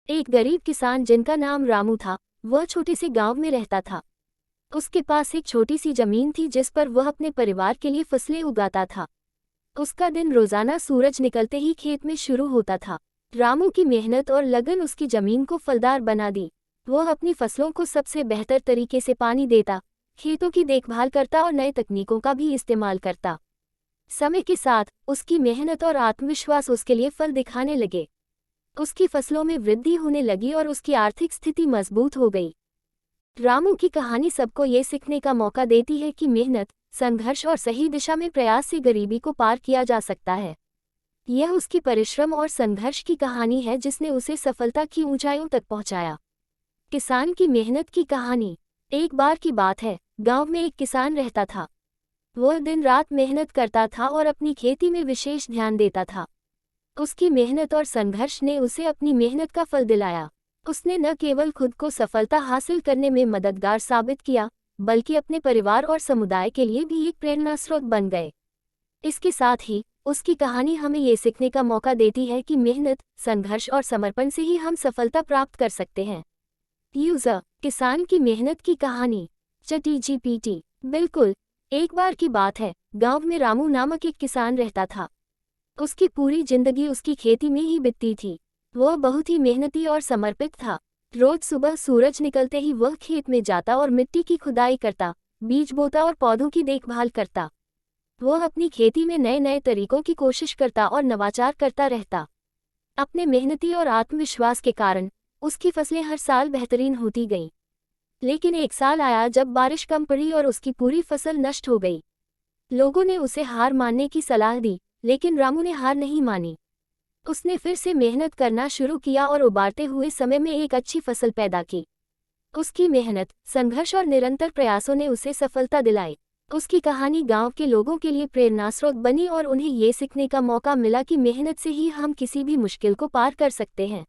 एक गरीब किसान जिनका नाम रामू था, वह छोटे से गांव में रहता था। उसके पास एक छोटी सी जमीन थी जिस पर वह अपने परिवार के लिए फसलें उगाता था। उसका दिन रोजाना सूरज निकलते ही खेत में शुरू होता था। रामू की मेहनत और लगन उसकी जमीन को फलदार बना दी। वह अपनी फसलों को सबसे बेहतर तरीके से पानी देता, खेतों की देखभाल करता और नए तकनीकों का भी इस्तेमाल करता। समय के साथ उसकी मेहनत और आत्मविश्वास उसके लिए फल दिखाने लगे। उसकी फसलों में वृद्धि होने लगी और उसकी आर्थिक स्थिति मजबूत हो गई। रामू की कहानी सबको ये सीखने का मौका देती है कि मेहनत, संघर्ष और सही दिशा में प्रयास से गरीबी को पार किया जा सकता है। यह उसकी परिश्रम और संघर्ष की कहानी है जिसने उसे सफलता की ऊंचाइयों तक पहुंचाया। किसान की मेहनत की कहानी। एक बार की बात है, गांव में एक किसान रहता था। वह दिन रात मेहनत करता था और अपनी खेती में विशेष ध्यान देता था। उसकी मेहनत और संघर्ष ने उसे अपनी मेहनत का फल दिलाया। उसने न केवल खुद को सफलता हासिल करने में मददगार साबित किया, बल्कि अपने परिवार और समुदाय के लिए भी एक प्रेरणा स्रोत बन गए। इसके साथ ही उसकी कहानी हमें ये सीखने का मौका देती है कि मेहनत, संघर्ष और समर्पण से ही हम सफलता प्राप्त कर सकते हैं। यूजर, किसान की मेहनत की कहानी। ChatGPT। बिल्कुल, एक बार की बात है, गांव में रामू नामक एक किसान रहता था। उसकी पूरी जिंदगी उसकी खेती में ही बीतती थी। वह बहुत ही मेहनती और समर्पित था। रोज सुबह सूरज निकलते ही वह खेत में जाता और मिट्टी की खुदाई करता, बीज बोता और पौधों की देखभाल करता। वह अपनी खेती में नए नए तरीकों की कोशिश करता और नवाचार करता रहता। अपने मेहनती और आत्मविश्वास के कारण उसकी फसलें हर साल बेहतरीन होती गईं। लेकिन एक साल आया जब बारिश कम पड़ी और उसकी पूरी फसल नष्ट हो गई। लोगों ने उसे हार मानने की सलाह दी, लेकिन रामू ने हार नहीं मानी। उसने फिर से मेहनत करना शुरू किया और उबारते हुए समय में एक अच्छी फसल पैदा की। उसकी मेहनत, संघर्ष और निरंतर प्रयासों ने उसे सफलता दिलाई। उसकी कहानी गांव के लोगों के लिए प्रेरणा स्रोत बनी और उन्हें ये सीखने का मौका मिला कि मेहनत से ही हम किसी भी मुश्किल को पार कर सकते हैं।